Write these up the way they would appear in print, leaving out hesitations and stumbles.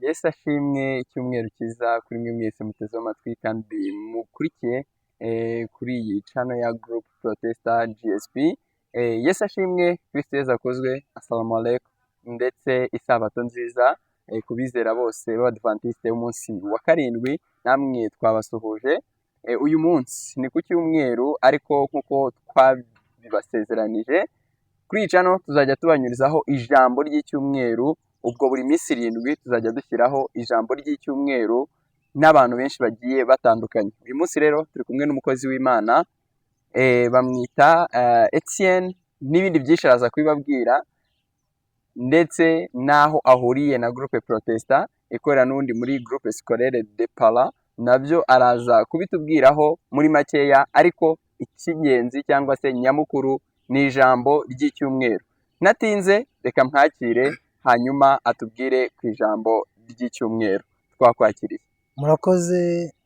Yesu ashimwe, icyumweru cyiza kuri mwe mwese muteze amatwi kandi mukurikiye kuri iyi channel ya Group Protester GSP. Yesu ashimwe, Kristo Yesu akozwe, assalamu alaikum, ndetse isabato nziza ku bizera bose b'Abadventiste b'umunsi wa karindwi, namwe twabasuhuje. Uyu munsi ni ku cyumweru, ariko nk'uko twabibasezeranije kuri iyi channel tuzajya tubanyurizaho ijambo ry'icyumweru. Ubwo buri minsi 7 tuzajya dushyiraho ijambo ry'icyumweru n'abantu benshi bagiye batandukanye. Uyu munsi rero turi kumwe n'umukozi w'Imana, bamwita Etienne, n'ibindi byinshi araza kubibabwira, ndetse naho ahuriye na Groupe Protester ikorera n'undi muri Groupe Scolaire de Para, nabyo araza kubitubwiraho muri makeya, ariko icy'ingenzi cyangwa se nyamukuru ni ijambo ry'icyumweru. Natinze reka mwakire, hanyuma atubwire ku ijambo ry'icyumweru. Twakwakiriye. Murakoze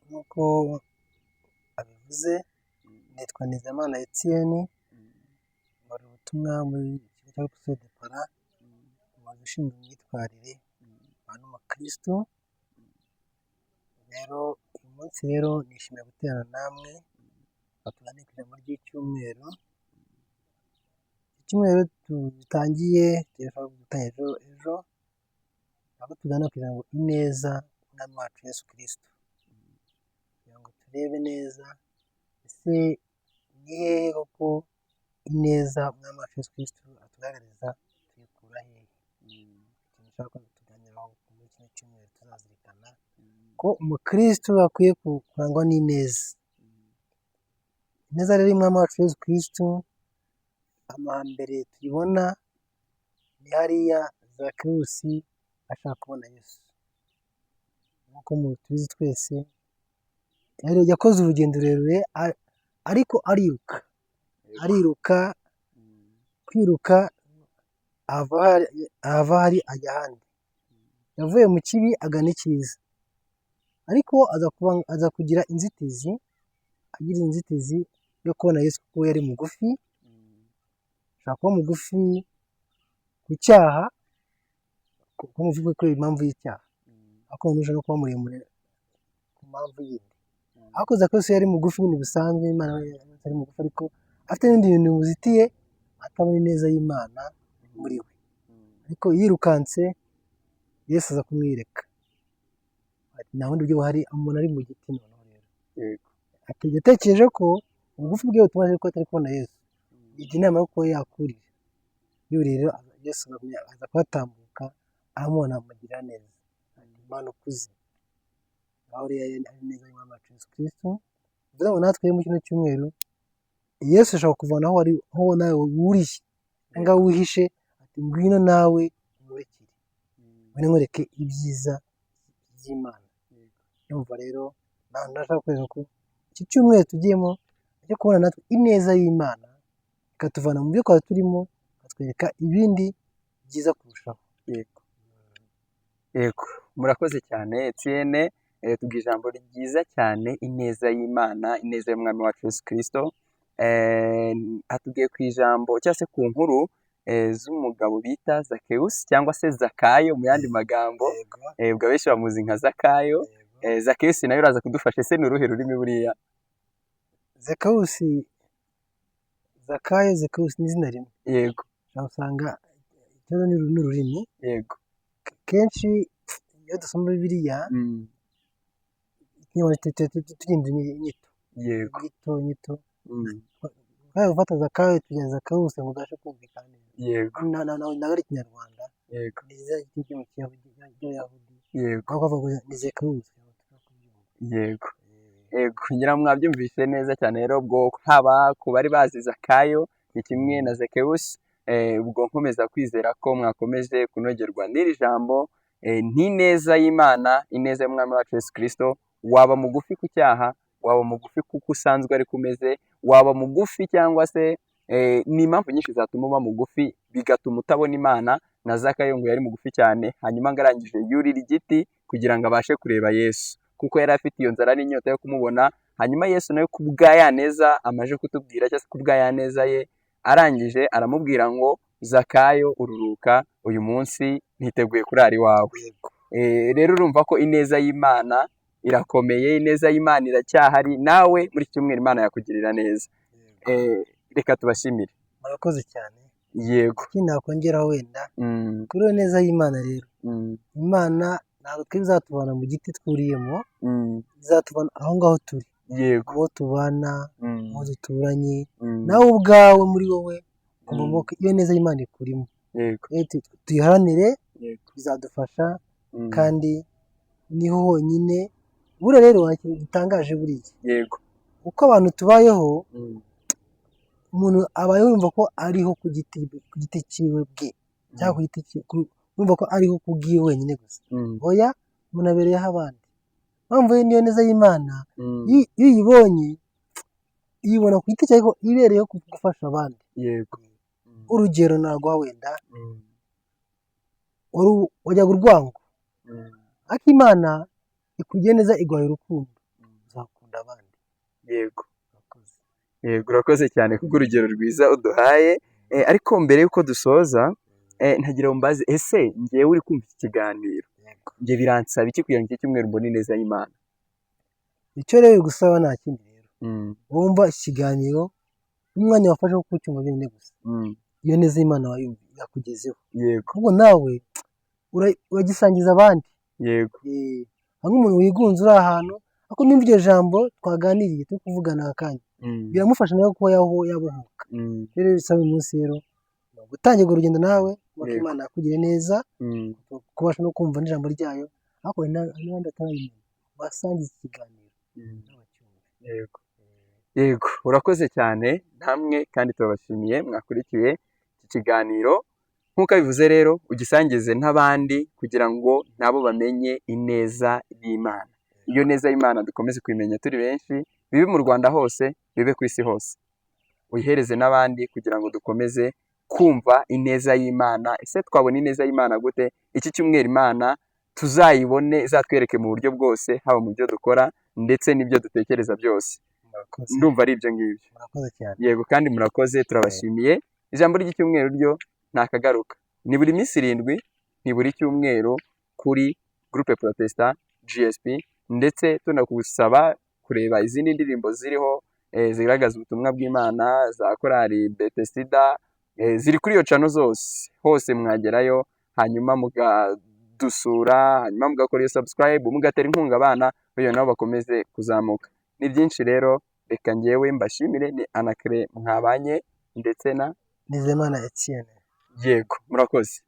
nk'uko abivuze. Nitwa Nizeyimana Etienne, muri ubutumwa muri ikigo cya Groupe de Para, umuyobozi ushinzwe imyitwarire abantu b'Abakristo. Rero uyu munsi rero nishimiye guterana namwe batugane ku ijambo ry'icyumweru. Icyumweru dutangiye ejo, aho tugana kugira ngo ineza umwami wacu Yesu Kristo, kugira ngo turebe neza ese ni hehe koko ineza umwami wacu Yesu Kristo atugaragariza, tuyikura hehe? Ikintu nshaka kutuganiraho muri kino cyumweru, tuzazirikana ko umukristo akwiye kurangwa n'ineza. Ineza rero y'umwami wacu Yesu Kristo, amahambere tuyibona ni hariya Zakewusi ashaka kubona Yesu. Nk'uko tubizi twese, yakoze urugendo rurerure, ariko ariruka, kwiruka ava hari ajya ahandi. Yavuye mu kibi agana icyiza, ariko aza kugira inzitizi, yo kubona Yesu kuko yari mugufi. Ashaka kuba mugufi ku cyaha, kuko muvuga ko impamvu y'icyaha, ariko umuntu no kuba muremure ku mpamvu yindi. Ariko Zakewusi yari mugufi nyine bisanzwe, Imana yari mugufi, ariko afite n'ibindi bintu bimuzitiye, atabona ineza y'Imana muri we. Ariko yirukanse, Yesu aza kumwireka. Nta bundi buryo buhari, umuntu ari mu giti noneho rero. Yatekereje ko ubugufi bwe butuma ko atari kubona Yesu. Ijya inama yo kuba yakurira. Rero Yesu aza kuhatambuka, aramubona, amugirira neza. Imana ukuze. Aho rero ari neza y'umwami wacu Yesu Kristo. Bivuze ngo natwe mu kino cyumweru, Yesu ashobora kuvana aho nawe wuriye, cyangwa wihishe, ati ngwino nawe umurikire. Ngwino nkwereke ibyiza by'Imana. Yumva rero, ndashaka kwereka ko iki cyumweru tugiyemo cyo kubona natwe ineza y'Imana, ikatuvana mu byo twari turimo, ikatwereka ibindi byiza kurushaho. Yego, murakoze cyane Etienne, tubwira ijambo ryiza cyane, ineza y'Imana, ineza y'umwami wacu Yesu Kristo. Atubwiye ku ijambo cyangwa se ku nkuru z'umugabo bita Zakewusi, cyangwa se Zakayo mu yandi magambo. Ubwo abenshi bamuzi nka Zakayo. Zakewusi nayo uraza kudufasha, ese ni uruhe rurimi buriya? Zakayo ni izina rimwe. Yego. Usanga ikibazo ni ururimi. Yego. Kenshi iyo dusoma Bibiliya, turinda inyito. Yego. Inyito. Kandi gufata Zakayo tugeza Zakewusi ngo ubashe kumvikana neza. Yego. Ntabwo ari Ikinyarwanda. Yego. Ni izina ry'icyo mu Kiyahudi. Yego. Aho bavuga ni Zakewusi. Yego. Yego, ngira ngo mwabyumvise neza cyane rero. Ubwo haba ku bari bazi Zakayo ni kimwe na Zakewusi, ubwo nkomeza kwizera ko mwakomeje kunogerwa n'iri jambo, n'ineza y'Imana, ineza y'umwami wacu Yesu Kristo. Waba mugufi ku cyaha, waba mugufi kuko usanzwe ariko umeze, waba mugufi cyangwa se ni impamvu nyinshi zatuma uba mugufi, bigatuma utabona Imana. Na Zakayo ngo yari mugufi cyane, hanyuma ngo arangije yurira igiti kugira ngo abashe kureba Yesu, kuko yari afite iyo nzara n'inyota yo kumubona. Hanyuma Yesu nawe kubwa ya neza amaje kutubwira, cyangwa se kubwa ya neza ye, arangije aramubwira ngo Zakayo ururuka, uyu munsi niteguye kurara iwawe. rero urumva ko ineza y'Imana irakomeye, ineza y'Imana iracyahari, nawe muri iki cyumweru Imana yakugirira neza. Reka tubashimire. murakoze cyane. Yego. Ikindi nakongeraho wenda kuri iyo neza y'Imana rero, Imana ntabwo twebwe izatuvana mu giti twuriyemo, izatuvana aho ngaho turi, yego, aho tubana, aho duturanye, nawe ubwawe muri wowe iyo neza y'Imana ikurimo. yego, tuyiharanire, bizadufasha kandi niho honyine. Buriya rero gitangaje buriya, yego, uko abantu tubayeho, umuntu aba yumva ko ariho ku giti cyiwe bwe, cyangwa ku giti cye, yumva ko ariho ku bwiwe wenyine gusa. Oya, umuntu abereyeho abandi. Mpamvu niyo neza y'Imana, iyo uyibonye uyibona ku giti cyawe ko ibereyeho gufasha abandi. yego. Urugero naguha wenda, wajyaga urwango, ariko Imana ikugiye neza iguhaye urukundo, uzakunda abandi. Yego, yego, urakoze cyane kubw'urugero rwiza uduhaye. Ariko mbere y'uko dusoza, ntagira ngo mbaze, ese ngewe uri kumva iki kiganiro, njye biransaba iki kugira ngo iki cyumweru mbone ineza y'Imana? Icyo rero gusaba nta kindi rero, wumva ikiganiro n'umwanya wafashe wo kucyumva byonyine gusa, iyo neza y'Imana yakugezeho. Yego. Ahubwo nawe uragisangiza abandi. Yego. Nk'umuntu wigunze uri ahantu, ariko nimba iryo jambo twaganiriye turi kuvugana akanya, biramufasha nawe kuba yabohoka. Rero bisaba uyu munsi rero gutangira urugendo nawe, kuko Imana yakugiriye neza, kubasha no kumva n'ijambo ryayo, ariko n'abandi batarayimenya basangiza ikiganiro. Yego. Yego, urakoze cyane namwe, kandi turabashimiye mwakurikiye iki kiganiro. Nk'uko bivuze rero, ugisangize n'abandi kugira ngo nabo bamenye ineza y'Imana. Iyo neza y'Imana dukomeze kuyimenya turi benshi, bibe mu Rwanda hose, bibe ku isi hose. Uyihereze n'abandi kugira ngo dukomeze kumva ineza y'Imana. Ese twabona ineza y'Imana gute? Iki cyumweru Imana tuzayibone, izatwereke mu buryo bwose, haba mu byo dukora ndetse n'ibyo dutekereza byose. Ndumva ari ibyo ngibyo. Yego, kandi murakoze, turabashimiye. Ijambo ry'icyumweru ryo ntakagaruka, ni buri minsi 7, ni buri cyumweru kuri Groupe Protestant GSP, ndetse tunagusaba kureba izindi ndirimbo ziriho zigaragaza ubutumwa bw'Imana za korali Bethesda, ziri kuri iyo channel zose, hose mwagerayo, hanyuma mugadusura, hanyuma mugakora iyo subscribe, mugatera inkunga abana kugira nabo bakomeze kuzamuka. Ni byinshi rero, reka ngewe mbashimire. Ni Anacre mwabanye ndetse na Nizeyimana Etienne. Yego, murakoze.